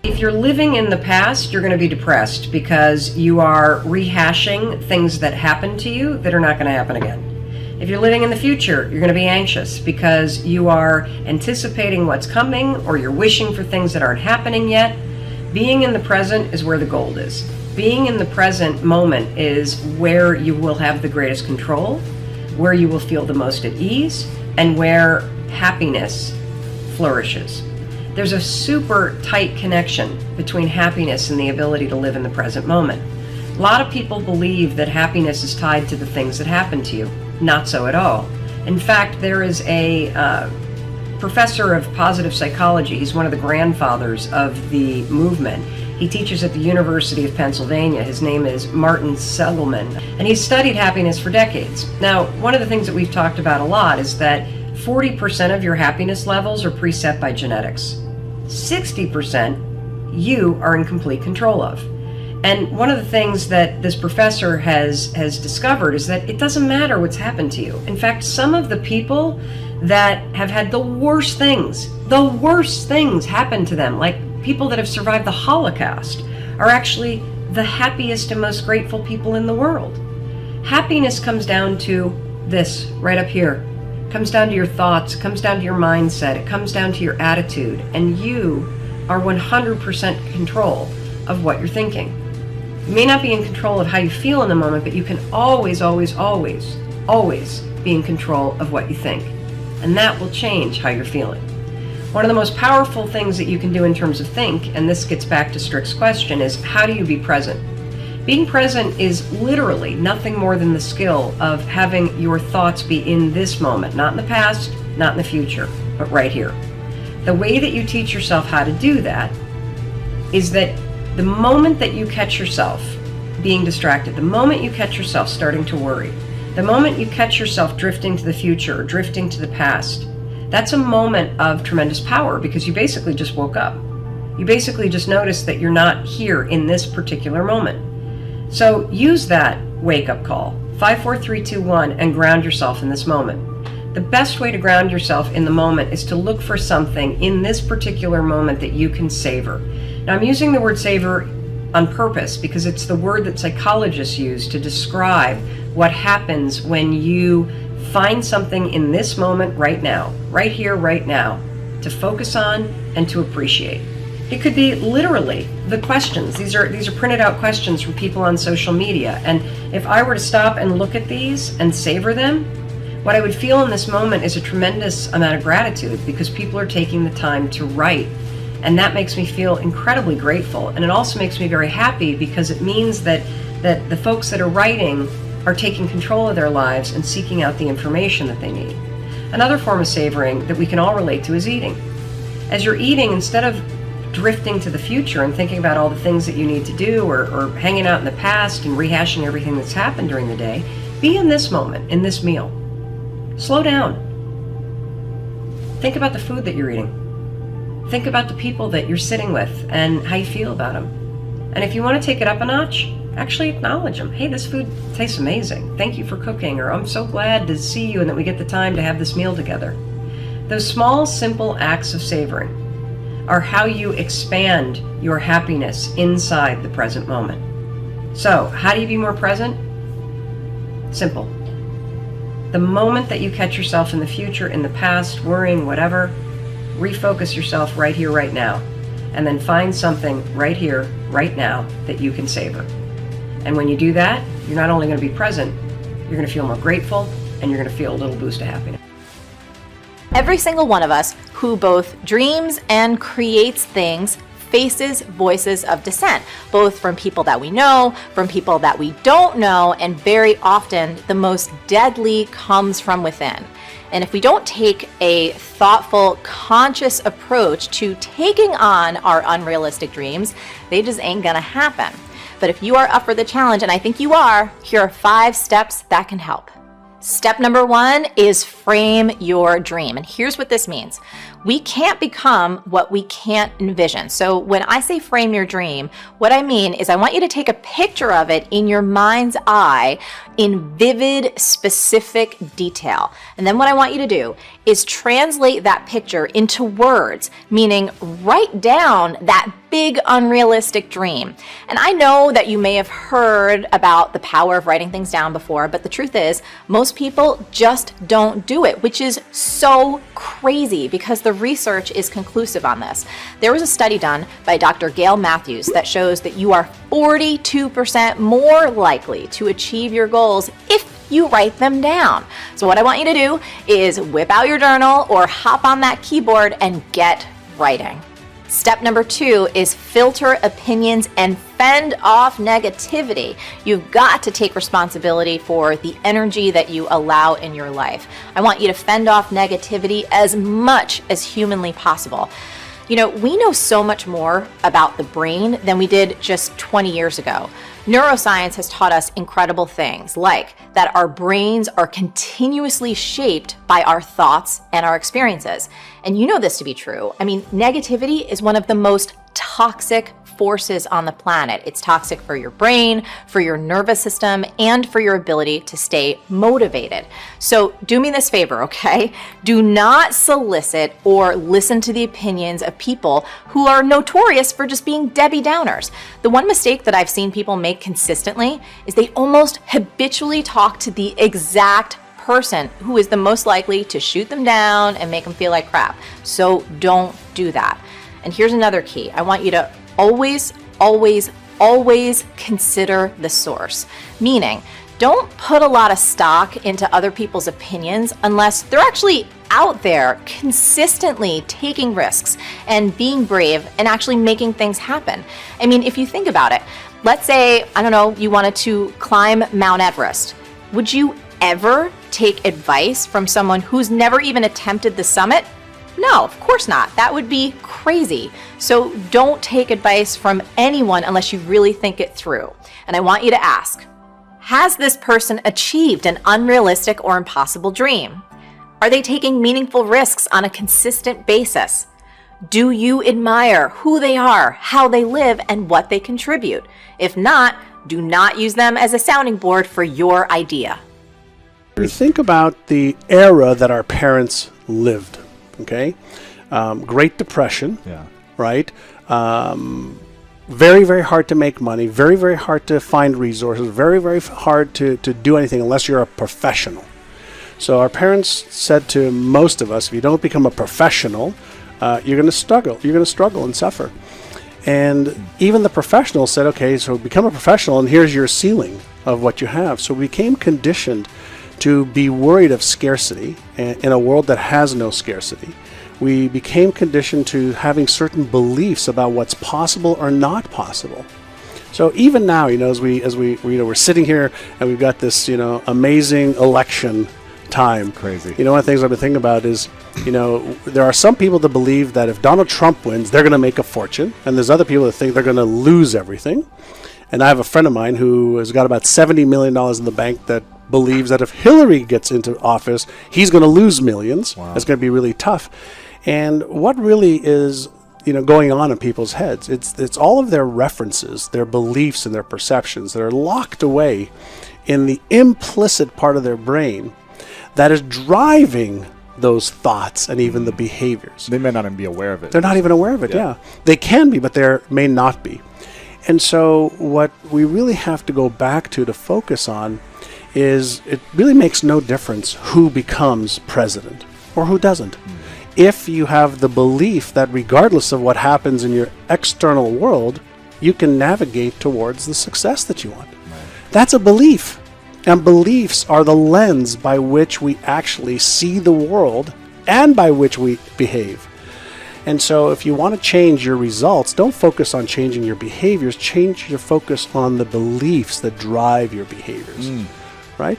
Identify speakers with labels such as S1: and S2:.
S1: If you're living in the past, you're going to be depressed because you are rehashing things that happened to you that are not going to happen again. If you're living in the future, you're going to be anxious because you are anticipating what's coming or you're wishing for things that aren't happening yet. Being in the present is where the gold is. Being in the present moment is where you will have the greatest control, where you will feel the most at ease, and where happiness flourishes. There's a super tight connection between happiness and the ability to live in the present moment. A lot of people believe that happiness is tied to the things that happen to you. Not so at all. In fact, there is a professor of positive psychology. He's one of the grandfathers of the movement. He teaches at the University of Pennsylvania. His name is Martin Seligman, and he's studied happiness for decades. Now, one of the things that we've talked about a lot is that 40% of your happiness levels are preset by genetics. 60% you are in complete control of. And one of the things that this professor has discovered is that it doesn't matter what's happened to you. In fact, some of the people that have had the worst things happen to them, like people that have survived the Holocaust, are actually the happiest and most grateful people in the world. Happiness comes down to this right up here. It comes down to your thoughts, it comes down to your mindset, it comes down to your attitude, and you are 100% in control of what you're thinking. You may not be in control of how you feel in the moment, but you can always, always, always, always be in control of what you think. And that will change how you're feeling. One of the most powerful things that you can do in terms of think, and this gets back to Strick's question, is how do you be present? Being present is literally nothing more than the skill of having your thoughts be in this moment, not in the past, not in the future, but right here. The way that you teach yourself how to do that is that the moment that you catch yourself being distracted, the moment you catch yourself starting to worry, the moment you catch yourself drifting to the future or drifting to the past, that's a moment of tremendous power because you basically just woke up. You basically just noticed that you're not here in this particular moment. So use that wake-up call, 5, 4, 3, 2, 1, and ground yourself in this moment. The best way to ground yourself in the moment is to look for something in this particular moment that you can savor. Now, I'm using the word savor on purpose because it's the word that psychologists use to describe what happens when you find something in this moment right now, right here, right now, to focus on and to appreciate. It could be literally the questions. These are printed out questions from people on social media. And if I were to stop and look at these and savor them, what I would feel in this moment is a tremendous amount of gratitude because people are taking the time to write. And that makes me feel incredibly grateful. And it also makes me very happy because it means that the folks that are writing are taking control of their lives and seeking out the information that they need. Another form of savoring that we can all relate to is eating. As you're eating, instead of drifting to the future and thinking about all the things that you need to do or hanging out in the past and rehashing everything that's happened during the day, be in this moment, in this meal. Slow down. Think about the food that you're eating. Think about the people that you're sitting with and how you feel about them. And if you want to take it up a notch, actually acknowledge them. Hey, this food tastes amazing. Thank you for cooking. Or I'm so glad to see you and that we get the time to have this meal together. Those small, simple acts of savoring are how you expand your happiness inside the present moment. So, how do you be more present? Simple. The moment that you catch yourself in the future, in the past, worrying, whatever, refocus yourself right here, right now, and then find something right here, right now that you can savor. And when you do that, you're not only going to be present, you're going to feel more grateful, and you're going to feel a little boost of happiness.
S2: Every single one of us who both dreams and creates things faces voices of dissent, both from people that we know, from people that we don't know, and very often the most deadly comes from within. And if we don't take a thoughtful, conscious approach to taking on our unrealistic dreams, they just ain't gonna happen. But if you are up for the challenge, and I think you are, here are 5 steps that can help. Step number 1 is frame your dream. And here's what this means. We can't become what we can't envision. So when I say frame your dream, what I mean is I want you to take a picture of it in your mind's eye in vivid, specific detail. And then what I want you to do is translate that picture into words, meaning write down that big unrealistic dream. And I know that you may have heard about the power of writing things down before, but the truth is most people just don't do it, which is so crazy because the research is conclusive on this. There was a study done by Dr. Gail Matthews that shows that you are 42% more likely to achieve your goals if you write them down. So what I want you to do is whip out your journal or hop on that keyboard and get writing. Step number 2 is filter opinions and fend off negativity. You've got to take responsibility for the energy that you allow in your life. I want you to fend off negativity as much as humanly possible. You know, we know so much more about the brain than we did just 20 years ago. Neuroscience has taught us incredible things, like that our brains are continuously shaped by our thoughts and our experiences. And you know this to be true. I mean, negativity is one of the most toxic forces on the planet. It's toxic for your brain, for your nervous system, and for your ability to stay motivated. So do me this favor, okay? Do not solicit or listen to the opinions of people who are notorious for just being Debbie Downers. The one mistake that I've seen people make consistently is they almost habitually talk to the exact person who is the most likely to shoot them down and make them feel like crap. So don't do that. And here's another key. I want you to always consider the source. Meaning, don't put a lot of stock into other people's opinions unless they're actually out there consistently taking risks and being brave and actually making things happen. I mean, if you think about it, let's say, I don't know, you wanted to climb Mount Everest. Would you ever take advice from someone who's never even attempted the summit? No, of course not. That would be crazy. So don't take advice from anyone unless you really think it through. And I want you to ask, has this person achieved an unrealistic or impossible dream? Are they taking meaningful risks on a consistent basis? Do you admire who they are, how they live, and what they contribute? If not, do not use them as a sounding board for your idea.
S3: You think about the era that our parents lived. Okay, Great Depression, right? Very, very hard to make money, very, very hard to find resources, very, very hard to do anything unless you're a professional. So our parents said to most of us, if you don't become a professional, you're going to struggle. You're going to struggle and suffer. And even the professionals said, okay, so become a professional and here's your ceiling of what you have. So we became conditioned to be worried of scarcity in a world that has no scarcity. We became conditioned to having certain beliefs about what's possible or not possible. So even now, as we we're sitting here and we've got this, amazing election time.
S4: Crazy.
S3: One of the things I've been thinking about is, there are some people that believe that if Donald Trump wins, they're going to make a fortune, and there's other people that think they're going to lose everything. And I have a friend of mine who has got about $70 million in the bank that believes that if Hillary gets into office, he's going to lose millions. Wow. It's going to be really tough. And what really is, going on in people's heads? It's all of their references, their beliefs, and their perceptions that are locked away in the implicit part of their brain that is driving those thoughts and even the behaviors.
S4: They may not even be aware of it.
S3: They're not even aware of it, yeah. They can be, but they may not be. And so what we really have to go back to focus on is it really makes no difference who becomes president or who doesn't. If you have the belief that regardless of what happens in your external world, you can navigate towards the success that you want. Right. That's a belief. And beliefs are the lens by which we actually see the world and by which we behave. And so if you want to change your results, don't focus on changing your behaviors, change your focus on the beliefs that drive your behaviors. Right?